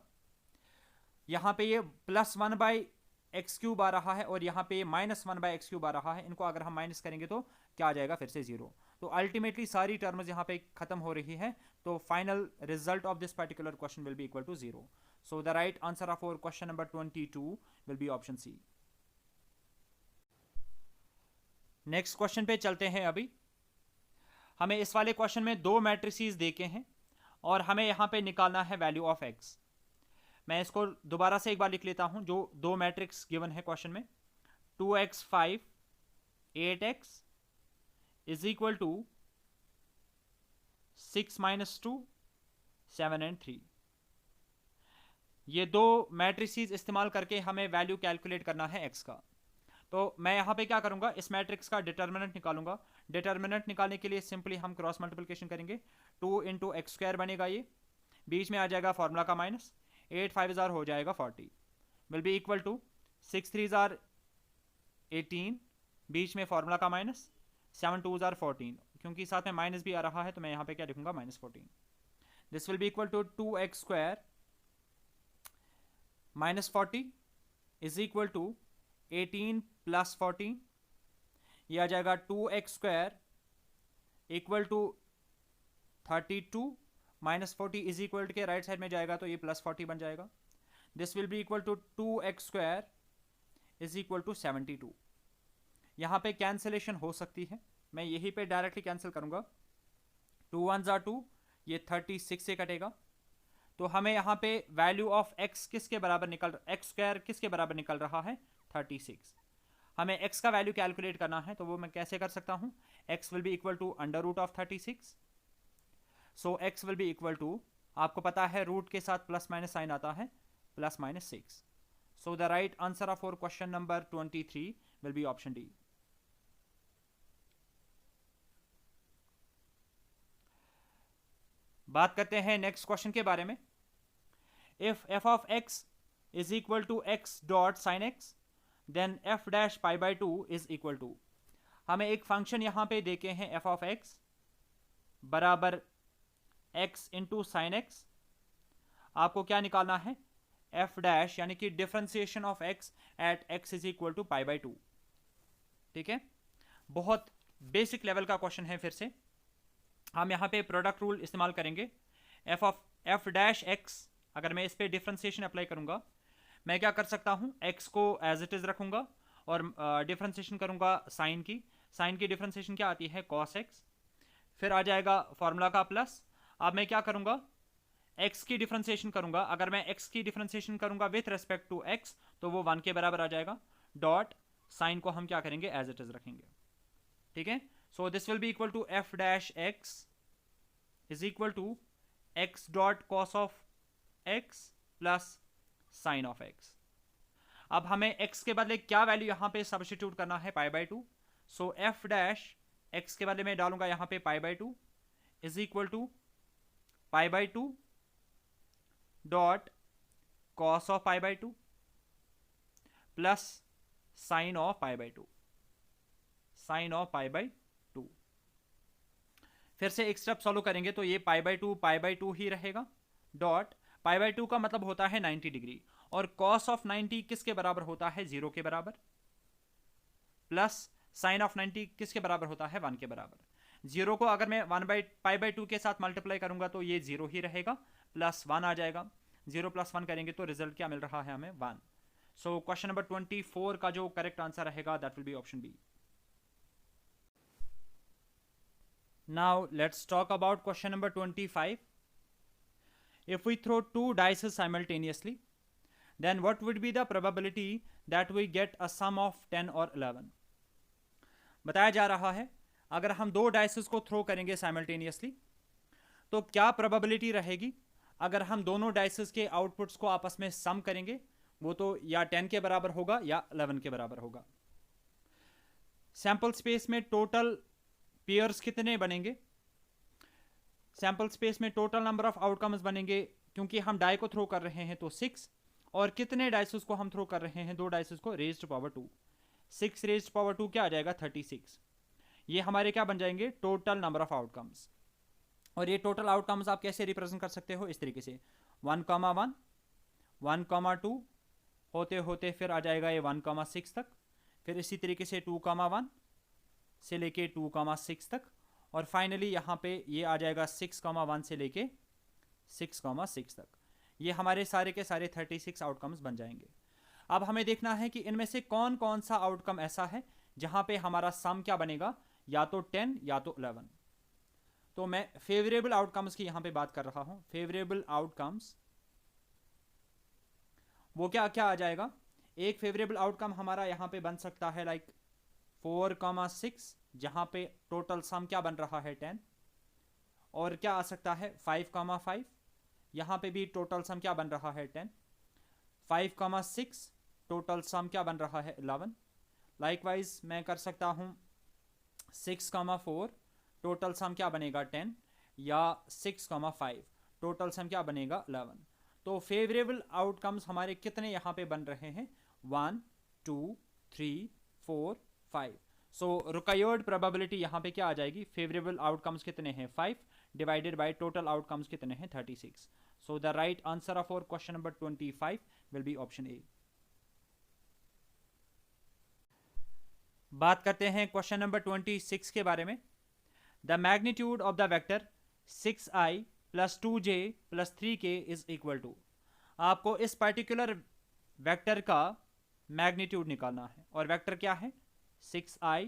यहाँ पे ये प्लस 1/x³ आ रहा है और यहाँ पे ये माइनस 1/x³ आ रहा है। इनको अगर हम माइनस करेंगे तो क्या आ जाएगा, फिर से 0। तो अल्टीमेटली सारी टर्म्स यहाँ पे खत्म हो रही है, तो final result of this particular question will be equal to 0। So the right answer of our question number 22 will be option C. Next question पे चलते हैं। अभी हमें इस वाले क्वेश्चन में दो मैट्रिसेस देखे हैं और हमें यहाँ पे निकालना है वैल्यू ऑफ एक्स। मैं इसको दोबारा से एक बार लिख लेता हूं, जो दो मैट्रिक्स गिवन है क्वेश्चन में, 2x 5 8x is equal to 6 - 2 7 and 3। ये दो मैट्रिसेस इस्तेमाल करके हमें वैल्यू कैलकुलेट करना है x का। तो मैं यहां पे क्या करूंगा, इस मैट्रिक्स का डिटर्मिनेंट निकालूंगा। डिटर्मिनेंट निकालने के लिए सिंपली हम क्रॉस मल्टीप्लिकेशन करेंगे, 2 × x² बनेगा, ये बीच में आ जाएगा फॉर्मूला का माइनस, 8 5 हो जाएगा 40, विल बी इक्वल टू 6 3 18, बीच में फॉर्मूला का माइनस, 7 2 14, क्योंकि साथ में माइनस भी आ रहा है तो मैं यहाँ पे क्या लिखूंगा, -14। This will be equal to 2x² minus 40 is equal to 18 + 14, ये आ जाएगा 2x² equal to 32 minus 40 is equal के राइट साइड में जाएगा तो ये +40 बन जाएगा। This will be equal to 2x² is equal to 72। यहाँ पे कैंसिलेशन हो सकती है, मैं यहीं पे डायरेक्टली कैंसिल करूंगा, 2 1 2, ये 36 से कटेगा। तो हमें यहाँ पे वैल्यू ऑफ x किसके बराबर x² किसके बराबर निकल रहा है, 36। हमें x का वैल्यू कैलकुलेट करना है तो वो मैं कैसे कर सकता हूँ, x will be equal to √36। So x will be equal to, आपको पता है रूट के साथ प्लस माइनस साइन आता है, +6। So the right answer of our question number 23 will be option D. बात करते हैं नेक्स्ट क्वेश्चन के बारे में। If f of x is equal to x dot sine x then f dash π/2 is equal to, हमें एक function यहां पे देखे हैं f ऑफ x बराबर x इंटू साइन एक्स। आपको क्या निकालना है, f डैश यानी कि differentiation of x eight x is equal to π/2। ठीक है, बहुत बेसिक लेवल का क्वेश्चन है। फिर से हम यहाँ पे प्रोडक्ट रूल इस्तेमाल करेंगे। f डैश x, अगर मैं इस पर डिफरेंशिएशन अप्लाई करूंगा, मैं क्या कर सकता हूँ, x को एज इट इज रखूंगा और डिफरेंशिएशन करूंगा साइन की। साइन की डिफरेंशिएशन क्या आती है, cos x, फिर आ जाएगा फॉर्मूला का प्लस। अब मैं क्या करूंगा, x की डिफरेंशिएशन करूंगा। अगर मैं x की डिफरेंशिएशन करूंगा विथ रेस्पेक्ट टू x तो वो 1 के बराबर आ जाएगा। डॉट साइन को हम क्या करेंगे, एज इट इज रखेंगे, ठीक है। So this will be equal to f dash x is equal to x dot cos of x plus sine of x. अब हमें x के बदले क्या वैल्यू यहां पे सब्स्टिट्यूट करना है, pi by two. So f dash x के बदले में डालूंगा यहां पे pi by two is equal to pi by two dot cos of pi by two plus sine of pi by two, sine of pi by two. फिर से एक step solve करेंगे तो ये पाई बाई टू ही रहेगा। डॉट पाई बाई टू का मतलब होता है 90 डिग्री, और कॉस ऑफ 90 किसके बराबर होता है, 0 के बराबर, प्लस साइन ऑफ 90 किसके बराबर होता है, 1 के बराबर। 0 को अगर मैं 1 बाई पाई बाई टू के साथ मल्टीप्लाई करूंगा तो ये 0 ही रहेगा, प्लस 1 आ जाएगा। 0 प्लस 1 करेंगे तो रिजल्ट क्या मिल रहा है हमें, 1। सो क्वेश्चन नंबर 24 का जो करेक्ट आंसर रहेगा that will be option B. Now let's talk about question number 25। If we throw 2 dice simultaneously, then what would be the probability that we get a sum of 10 or 11? बताया जा रहा है अगर हम 2 dices को throw करेंगे simultaneously तो क्या प्रोबेबिलिटी रहेगी अगर हम दोनों डाइसेस के आउटपुट्स को आपस में सम करेंगे, वो तो या 10 के बराबर होगा या 11 के बराबर होगा। सैंपल स्पेस में टोटल पेयर्स कितने बनेंगे, सैंपल स्पेस में टोटल नंबर ऑफ आउटकम्स बनेंगे, क्योंकि हम डाई को थ्रो कर रहे हैं तो 6, और कितने डाइसेस को हम थ्रो कर रहे हैं, 2 डाइसेस को, रेज्ड पावर 2, 6 रेज्ड पावर 2 क्या आ जाएगा, 36। ये हमारे क्या बन जाएंगे, टोटल नंबर ऑफ आउटकम्स। और ये टोटल आउटकम्स आप कैसे रिप्रेजेंट कर सकते हो, इस तरीके से 1,1 1,2 होते होते फिर आ जाएगा ये 1,6 तक, फिर इसी तरीके से 2,1 से लेके 2,6 तक, और फाइनली यहाँ पे ये आ जाएगा 6,1 से लेके 6,6 तक। ये हमारे सारे के सारे 36 आउटकम्स बन जाएंगे। अब हमें देखना है कि इनमें से कौन कौन सा आउटकम ऐसा है जहाँ पे हमारा सम क्या बनेगा, या तो 10 या तो 11। तो मैं फेवरेबल आउटकम्स की यहाँ पे बात कर रहा हूँ। फेवरेबल आउटकम्स वो क्या क्या आ जाएगा, एक फेवरेबल आउटकम हमारा यहाँ पे बन सकता है लाइक 4,6, जहाँ पे टोटल सम क्या बन रहा है 10, और क्या आ सकता है 5,5, यहाँ पे भी टोटल सम क्या बन रहा है 10, 5,6 टोटल सम क्या बन रहा है 11। लाइकवाइज मैं कर सकता हूँ 6,4 टोटल सम क्या बनेगा 10, या 6,5 टोटल सम क्या बनेगा 11। तो फेवरेबल आउटकम्स हमारे कितने यहाँ पे बन रहे हैं, 1 2 3 4 5। सो रिक्वायर्ड प्रोबेबिलिटी यहाँ पे क्या आ जाएगी, फेवरेबल आउटकम्स कितने हैं 5 डिवाइडेड बाय टोटल आउटकम्स कितने हैं 36। So the right answer of our question number 25 will be option A. बात करते हैं क्वेश्चन नंबर 26 के बारे में। The magnitude of the vector 6i plus 2j plus 3k is equal to, आपको इस पर्टिकुलर वेक्टर का मैग्नीट्यूड निकालना है, और वेक्टर क्या है 6i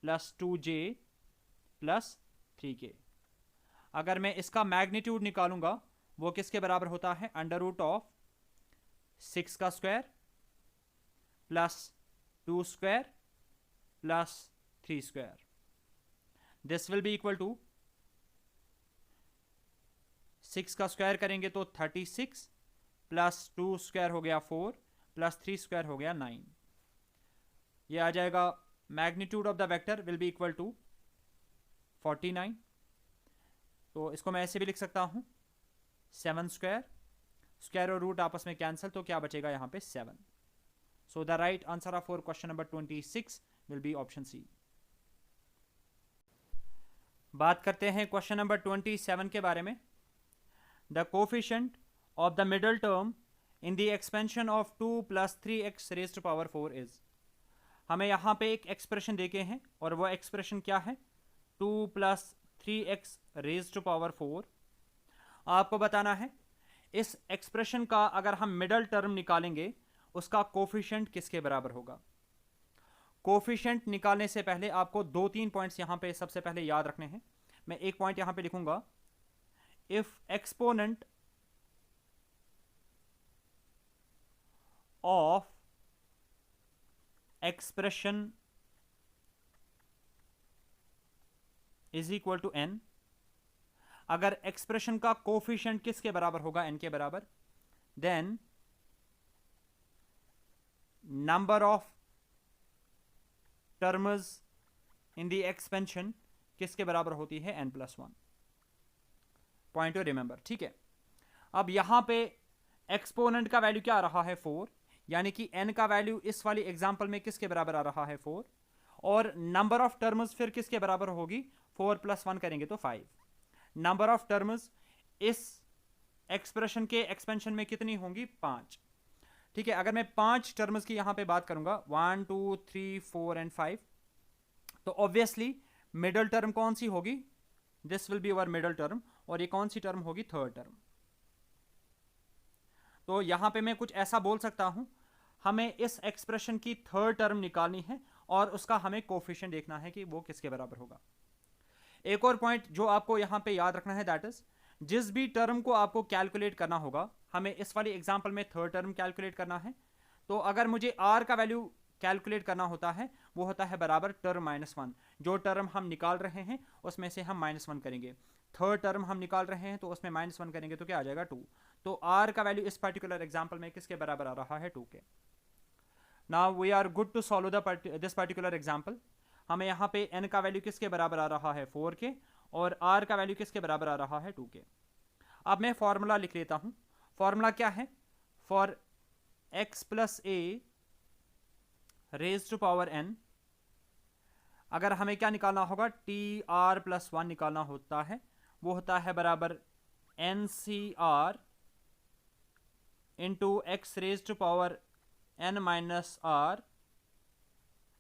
plus 2j plus 3k। अगर मैं इसका मैग्नीट्यूड निकालूंगा वो किसके बराबर होता है, अंडर रूट ऑफ 6 का square plus 2 square plus 3 square. This will be equal to 6 का स्क्वायर करेंगे तो 36 प्लस 2 स्क्वायर हो गया 4 प्लस 3 स्क्वायर हो गया 9। ये आ जाएगा magnitude of the vector will be equal to 49। तो इसको मैं ऐसे भी लिख सकता हूं 7 स्क्वायर, स्क्वायर और रूट आपस में कैंसिल, तो क्या बचेगा यहाँ पे 7। So the right answer of question number 26 will be option C. बात करते हैं क्वेश्चन नंबर 27 के बारे में। The coefficient of the middle term in the expansion of 2 plus 3x raised to power 4 is. हमें यहाँ पे एक एक्सप्रेशन देके हैं और वो एक्सप्रेशन क्या है, 2 plus 3x raised to power 4। आपको बताना है इस एक्सप्रेशन का अगर हम मिडल टर्म निकालेंगे उसका कोफिशिएंट किसके बराबर होगा। कोफिशिएंट निकालने से पहले आपको 2-3 पॉइंट्स यहाँ पे सबसे पहले याद रखने हैं। मैं एक पॉइंट यहाँ पे लिखूंगा, if exponent of expression is equal to n, अगर एक्सप्रेशन का कोफिशिएंट किसके बराबर होगा, n के बराबर, then number of terms in the expansion किसके बराबर होती है, n+1। पॉइंट टू रिमेंबर, ठीक है। अब यहां पे एक्सपोनेंट का वैल्यू क्या आ रहा है, 4, यानी कि n का वैल्यू इस वाली एग्जांपल में किसके बराबर आ रहा है, 4, और नंबर ऑफ टर्म्स फिर किसके बराबर होगी, 4 + 1 करेंगे तो 5। नंबर ऑफ टर्म्स इस एक्सप्रेशन के एक्सपेंशन में कितनी होंगी, 5, ठीक है। अगर मैं 5 टर्म्स की यहां पे बात करूंगा, 1 2 3 4 एंड 5, तो ऑब्वियसली मिडल टर्म कौन सी होगी, this will be our middle term, और ये कौन सी टर्म होगी, थर्ड टर्म। तो यहां पे मैं कुछ ऐसा बोल सकता हूं, हमें इस एक्सप्रेशन की थर्ड टर्म निकालनी है और उसका हमें कोफिशिएंट देखना है कि वो किसके बराबर होगा। एक और पॉइंट जो आपको यहां पे याद रखना है, दैट इज जिस भी टर्म को आपको कैलकुलेट करना होगा, हमें इस वाली एग्जांपल में थर्ड टर्म कैलकुलेट करना है। तो अगर मुझे आर का वैल्यू कैलकुलेट करना होता है, वो होता है बराबर टर्म -1। जो टर्म हम निकाल रहे हैं उसमें से हम -1 करेंगे, थर्ड टर्म हम निकाल रहे हैं तो उसमें -1 करेंगे तो क्या आ जाएगा, 2। तो आर का वैल्यू इस पर्टिकुलर एग्जांपल में किसके बराबर आ रहा है, 2 के। Now we are good to solve this particular example. हमें यहाँ पे n का वैल्यू किसके बराबर आ रहा है, 4 के, और r का वैल्यू किसके बराबर आ रहा है, 2 के। अब मैं फॉर्मूला लिख लेता हूं। फॉर्मूला क्या है, for x + a raise to power n, अगर हमें क्या निकालना होगा, tr+1 निकालना होता है, वो होता है बराबर ncr into x raise to power n - r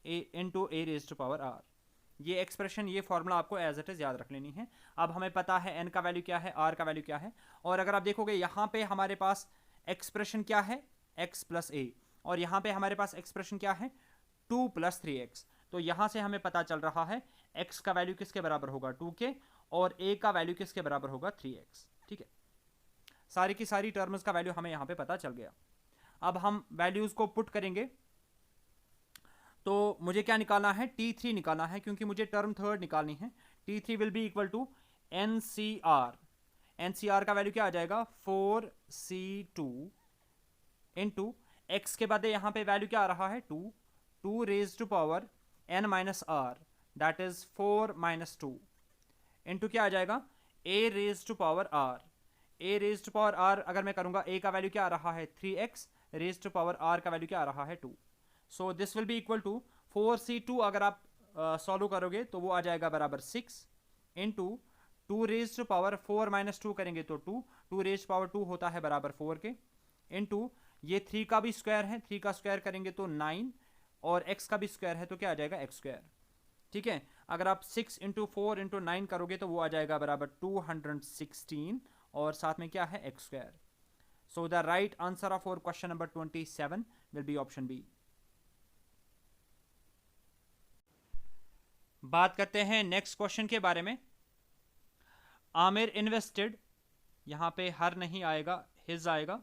into a raise to power r। ये एक्सप्रेशन, ये फॉर्मूला आपको एज इट इज याद रख लेनी है। अब हमें पता है n का वैल्यू क्या है, r का वैल्यू क्या है, और अगर आप देखोगे यहाँ पे हमारे पास एक्सप्रेशन क्या है, x + a, और यहाँ पे हमारे पास एक्सप्रेशन क्या है, 2 + 3x। तो यहाँ से हमें पता चल रहा है x का वैल्यू किसके बराबर होगा, 2 के, और a का वैल्यू किसके बराबर होगा, 3x, ठीक है। सारी की सारी टर्म्स का वैल्यू हमें यहाँ पे पता चल गया। अब हम वैल्यूज को पुट करेंगे, तो मुझे क्या निकालना है, T3 निकालना है, क्योंकि मुझे टर्म थर्ड निकालनी है। T3 will be equal to NCR। NCR का वैल्यू क्या आ जाएगा, 4C2 इंटू एक्स के बाद यहां पे वैल्यू क्या आ रहा है, 2 raise to power n - r, that is 4 - 2 into क्या आ जाएगा, a raise to power r। a raise to power r अगर मैं करूंगा, a का वैल्यू क्या आ रहा है, 3x, raise to power r का वैल्यू क्या आ रहा है, 2। So this will be equal to 4C2, अगर आप सॉल्व करोगे तो वो आ जाएगा बराबर 6 इंटू 2 रेज टू पावर 4 - 2 करेंगे तो 2 रेज पावर 2 होता है बराबर 4 के, इंटू ये 3 का भी स्क्वायर है, 3 का स्क्वायर करेंगे तो 9, और x का भी स्क्वायर है तो क्या आ जाएगा, x², ठीक है। अगर आप 6 × 4 × 9 करोगे तो वो आ जाएगा बराबर 216, और साथ में क्या है, x²। So the right answer of our question number 27 will be option B. बात करते हैं नेक्स्ट क्वेश्चन के बारे में। आमिर इन्वेस्टेड, यहां पे हर नहीं आएगा, हिज आएगा,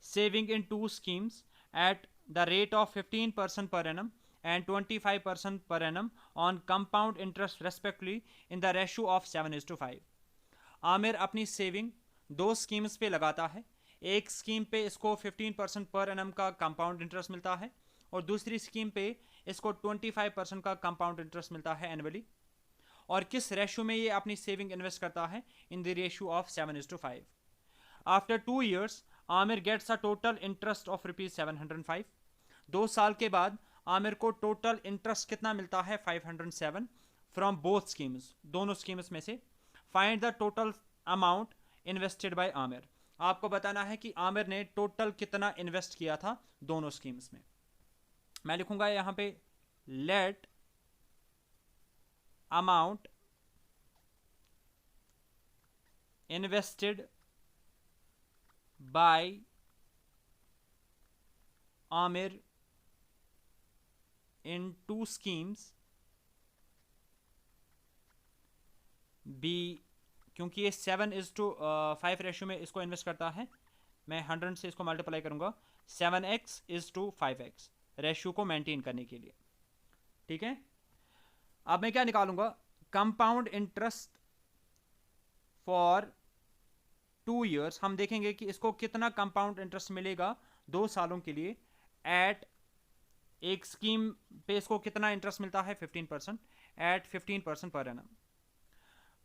saving in 2 schemes at the rate of 15% per annum and 25% per annum on compound interest respectively in the ratio of 7:5। Aamir अपनी सेविंग 2 स्कीम्स पे लगाता है। एक स्कीम पे इसको 15% पर एनम का कंपाउंड इंटरेस्ट मिलता है, और दूसरी स्कीम पे इसको 25% का कंपाउंड इंटरेस्ट मिलता है एनुअली। और किस रेशो में ये अपनी सेविंग इन्वेस्ट करता है, in the ratio of 7:5। After 2 years Aamir gets a total interest of ₹705। 2 साल के बाद आमिर को टोटल इंटरेस्ट कितना मिलता है, 507 फ्रॉम बोथ स्कीम्स, दोनों स्कीम्स में से। Find the total amount invested by Aamir. आपको बताना है कि आमिर ने टोटल कितना इन्वेस्ट किया था दोनों स्कीम्स में। मैं लिखूंगा यहां पे, let amount invested by Aamir in 2 schemes be, क्योंकि ये 7:5 रेशियो में इसको इन्वेस्ट करता है, मैं 100 से इसको मल्टीप्लाई करूंगा, 7x is to 5x। Ratio को मेंटेन करने के लिए। ठीक है, अब मैं क्या निकालूंगा, कंपाउंड इंटरेस्ट फॉर 2 ईयर्स। हम देखेंगे कि इसको कितना कंपाउंड इंटरेस्ट मिलेगा 2 सालों के लिए एट, एक स्कीम पे इसको कितना इंटरेस्ट मिलता है 15%, एट 15% पर एनम।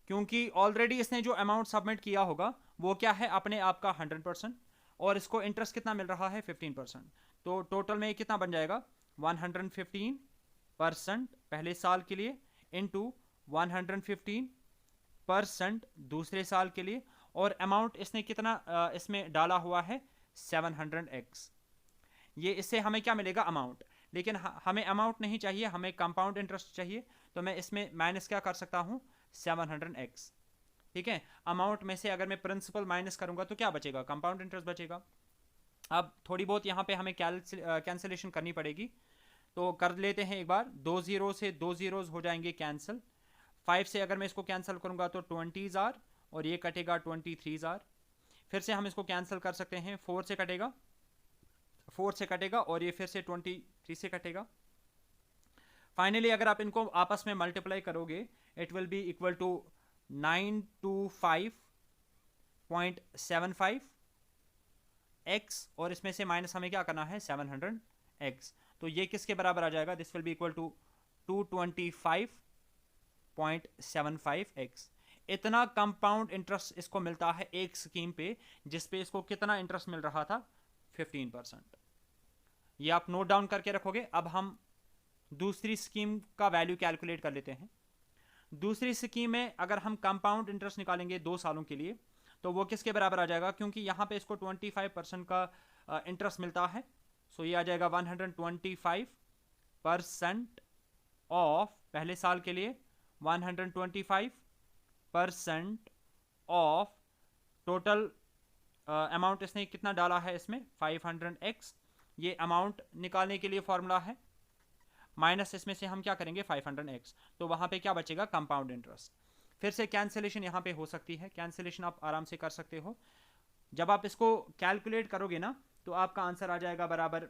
क्योंकि ऑलरेडी इसने जो अमाउंट सबमिट किया होगा वो क्या है, अपने आप का 100%, और इसको इंटरेस्ट कितना मिल रहा है 15%। तो टोटल में कितना बन जाएगा 115% पहले साल के लिए इंटू 115% दूसरे साल के लिए, और अमाउंट इसने कितना इसमें डाला हुआ है 700x। ये इससे हमें क्या मिलेगा अमाउंट, लेकिन हमें अमाउंट नहीं चाहिए, हमें कंपाउंड इंटरेस्ट चाहिए। तो मैं इसमें माइनस क्या कर सकता हूँ 700x। ठीक है, अमाउंट में से अगर मैं प्रिंसिपल माइनस करूंगा तो क्या बचेगा, कंपाउंड इंटरेस्ट बचेगा। अब थोड़ी बहुत यहाँ पे हमें कैंसिलेशन करनी पड़ेगी, तो कर लेते हैं एक बार। 2 जीरो से 2 जीरोज हो जाएंगे कैंसिल। 5 से अगर मैं इसको कैंसिल करूंगा तो 20 आर, और ये कटेगा 23 आर। फिर से हम इसको कैंसिल कर सकते हैं, 4 से कटेगा, 4 से कटेगा, और ये फिर से 23 से कटेगा। फाइनली अगर आप इनको आपस में मल्टीप्लाई करोगे it will be equal to 925.75 x, और इसमें से माइनस हमें क्या करना है 700x। तो ये किसके बराबर आ जाएगा, this will be equal to 225.75 x। इतना कंपाउंड इंटरेस्ट इसको मिलता है एक स्कीम पे, जिसपे इसको कितना इंटरेस्ट मिल रहा था 15%। ये आप नोट डाउन करके रखोगे। अब हम दूसरी स्कीम का वैल्यू कैलकुलेट कर लेते हैं। दूसरी स्कीम में अगर हम कंपाउंड इंटरेस्ट निकालेंगे 2 सालों के लिए तो वो किसके बराबर आ जाएगा, क्योंकि यहाँ पे इसको 25% का इंटरेस्ट मिलता है। सो ये आ जाएगा 125% ऑफ पहले साल के लिए, 125% ऑफ टोटल अमाउंट इसने कितना डाला है इसमें 500x। ये अमाउंट निकालने के लिए फॉर्मूला है, माइनस इसमें से हम क्या करेंगे 500x, तो वहां पे क्या बचेगा कंपाउंड इंटरेस्ट। फिर से कैंसिलेशन यहाँ पे हो सकती है, कैंसिलेशन आप आराम से कर सकते हो। जब आप इसको कैलकुलेट करोगे ना तो आपका आंसर आ जाएगा बराबर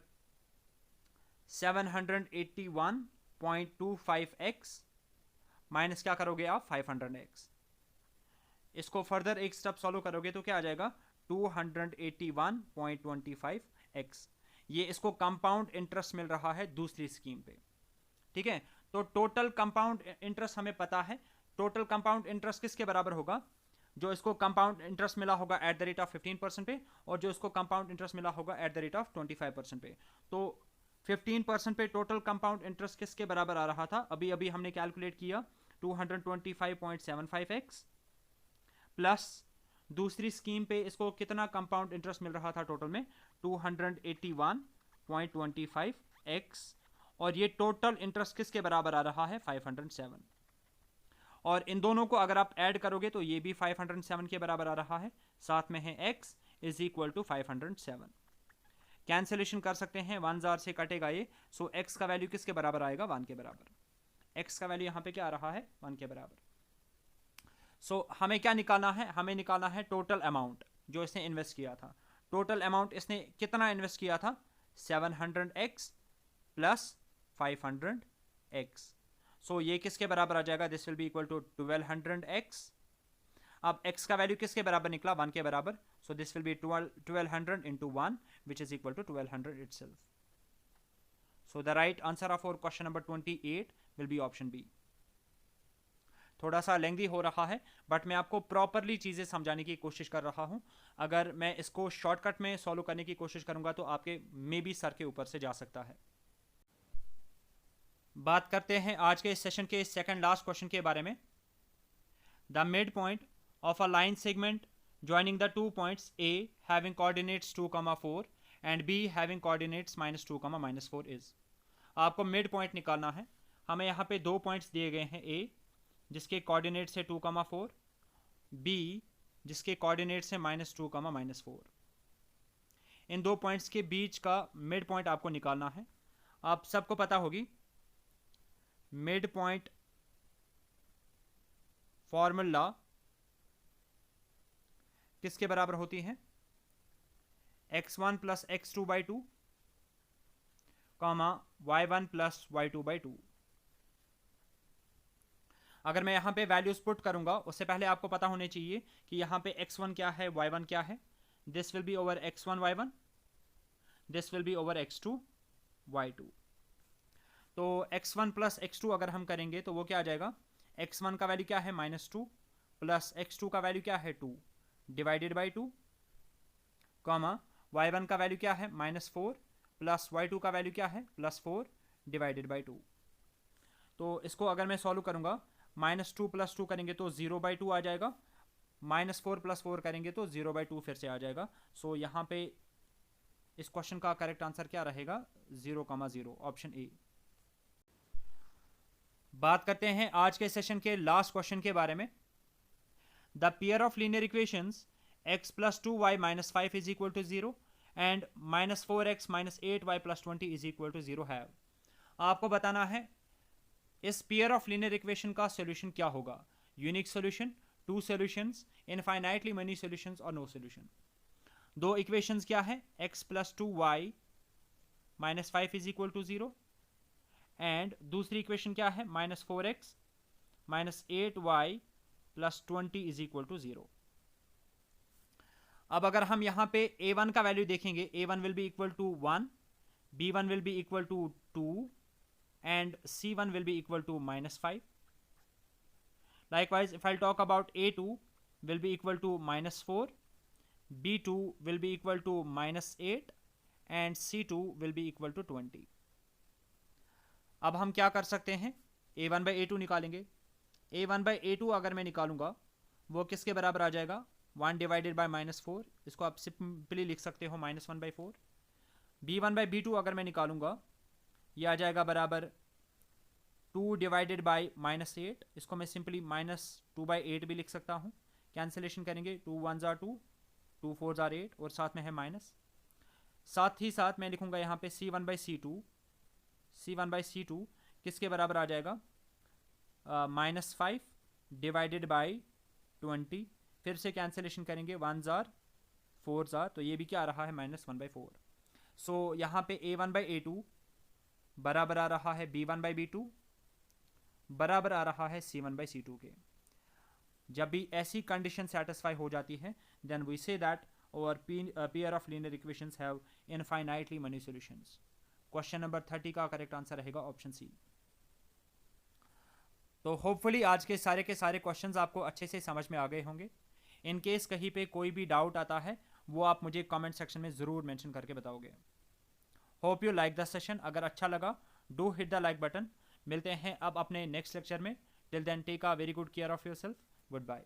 781.25x माइनस क्या करोगे आप 500x। इसको फर्दर एक स्टेप सॉल्व करोगे तो क्या आ जाएगा 281.25x। ये इसको कंपाउंड इंटरेस्ट मिल रहा है दूसरी स्कीम पे। ठीक है, तो टोटल कंपाउंड इंटरेस्ट हमें पता है। टोटल कंपाउंड इंटरेस्ट किसके बराबर होगा, जो इसको कंपाउंड इंटरेस्ट मिला होगा एट द रेट ऑफ 15% पे, और जो इसको कंपाउंड इंटरेस्ट मिला होगा एट द रेट ऑफ 25% पे। तो 15% पे टोटल कंपाउंड इंटरेस्ट किसके बराबर आ रहा था, अभी अभी हमने कैलकुलेट किया 225.75x, प्लस दूसरी स्कीम पे इसको कितना कंपाउंड इंटरेस्ट मिल रहा था टोटल में 281.25x, और ये टोटल इंटरेस्ट किसके बराबर आ रहा है 507। और इन दोनों को अगर आप ऐड करोगे तो ये भी 507 के बराबर आ रहा है, साथ में है x is equal to 507। Cancellation कर सकते हैं, 1 से कटेगा ये, सो x का वैल्यू किसके बराबर आएगा 1 के बराबर। x का वैल्यू यहाँ पे क्या आ रहा है 1 के बराबर। सो हमें क्या निकालना है, हमें निकालना है टोटल अमाउंट जो इसने इन्वेस्ट किया था। टोटल अमाउंट इसने कितना इन्वेस्ट किया था 700x प्लस 500x। सो ये किसके बराबर आ जाएगा, this will be equal to 1200x। अब x का वैल्यू किसके बराबर निकला 1 के बराबर, so this will be 1200 into 1 which is equal to 1200 itself. So the right answer of our question number 28 will be option B. थोड़ा सा लेंथी हो रहा है बट मैं आपको प्रॉपरली चीज़ें समझाने की कोशिश कर रहा हूं। अगर मैं इसको शॉर्टकट में सॉल्व करने की कोशिश करूंगा तो आपके मे बी सर के ऊपर से जा सकता है। बात करते हैं आज के इस सेशन के सेकंड लास्ट क्वेश्चन के बारे में। The mid point of a line segment joining the 2 points A having coordinates 2,4 and B having coordinates -2, -4 is। आपको मिड पॉइंट निकालना है। हमें यहाँ पे 2 पॉइंट्स दिए गए हैं, A जिसके कोऑर्डिनेट्स है 2,4, B जिसके कोऑर्डिनेट्स है -2, -4। इन 2 पॉइंट्स के बीच का मिड पॉइंट आपको निकालना है। आप सबको पता होगी मिड पॉइंट फॉर्मूला किसके बराबर होती है x1 plus x2 by 2, comma y1 plus y2/2। अगर मैं यहाँ पे वैल्यूज पुट करूंगा उससे पहले आपको पता होने चाहिए कि यहाँ पे x1 क्या है, y1 क्या है। This will B over x1 y1, this will B over x2 y2। तो x1 प्लस x2 अगर हम करेंगे तो वो क्या आ जाएगा, x1 का वैल्यू क्या है -2 प्लस x2 का वैल्यू क्या है 2 डिवाइडेड बाई 2, कॉमा y1 का वैल्यू क्या है -4 प्लस y2 का वैल्यू क्या है +4 डिवाइडेड बाई 2। तो इसको अगर मैं सॉल्व करूंगा, -2 + 2 करेंगे तो 0/2 आ जाएगा, -4 + 4 करेंगे तो 0/2 फिर से आ जाएगा। सो यहाँ पे इस क्वेश्चन का करेक्ट आंसर क्या रहेगा, 0,0, ऑप्शन ए। बात करते हैं आज के सेशन के लास्ट क्वेश्चन के बारे में। The pair of linear equations x + 2y - 5 = 0 and -4x - 8y + 20 = 0 है। आपको बताना है इस पेयर ऑफ लीनियर इक्वेशन का सॉल्यूशन क्या होगा, unique solution, two solutions, infinitely many solutions और नो सॉल्यूशन। दो इक्वेशंस क्या है, x + 2y - 5 = 0 एंड दूसरी इक्वेशन क्या है, -4x - 8y + 20 = 0। अब अगर हम यहाँ पे a1 का वैल्यू देखेंगे, a1 will be equal to 1, b1 will be equal to 2 and c1 will be equal to -5. Likewise, if I'll talk about a2 will be equal to -4, b2 will be equal to -8 and c2 will be equal to 20. अब हम क्या कर सकते हैं, a1/a2 निकालेंगे। a1/a2 अगर मैं निकालूंगा वो किसके बराबर आ जाएगा, 1 डिवाइडेड बाय -4, इसको आप सिंपली लिख सकते हो -1/4। b1/b2 अगर मैं निकालूंगा ये आ जाएगा बराबर 2 डिवाइडेड बाई -8, इसको मैं सिंपली -2/8 भी लिख सकता हूँ। कैंसिलेशन करेंगे, 2 1 ज़ार 2, 2 4 ज़ार 8 और साथ में है माइनस। साथ ही साथ मैं लिखूंगा यहाँ पे c1/c2, c1/c2 किसके बराबर आ जाएगा, -5 डिवाइडेड बाई 20, फिर से कैंसिलेशन करेंगे, 1 ज़ार 4 ज़ार, तो ये भी क्या आ रहा है -1/4। सो यहाँ पे a1/a2 बराबर आ रहा है b1/b2 बराबर आ रहा है c1/c2 के। जब भी ऐसी कंडीशन सेटिस्फाई हो जाती है देन वी से दैट और pair of linear equations have infinitely many solutions. Question number 30 का करेक्ट आंसर रहेगा ऑप्शन सी। तो होपफुली आज के सारे क्वेश्चंस आपको अच्छे से समझ में आ गए होंगे। इन केस कहीं पे कोई भी डाउट आता है वो आप मुझे कमेंट सेक्शन में ज़रूर मेंशन करके बताओगे। Hope you like the session. अगर अच्छा लगा do hit the like button. मिलते हैं अब अपने नेक्स्ट लेक्चर में। Till then take a very good care of yourself. Good bye.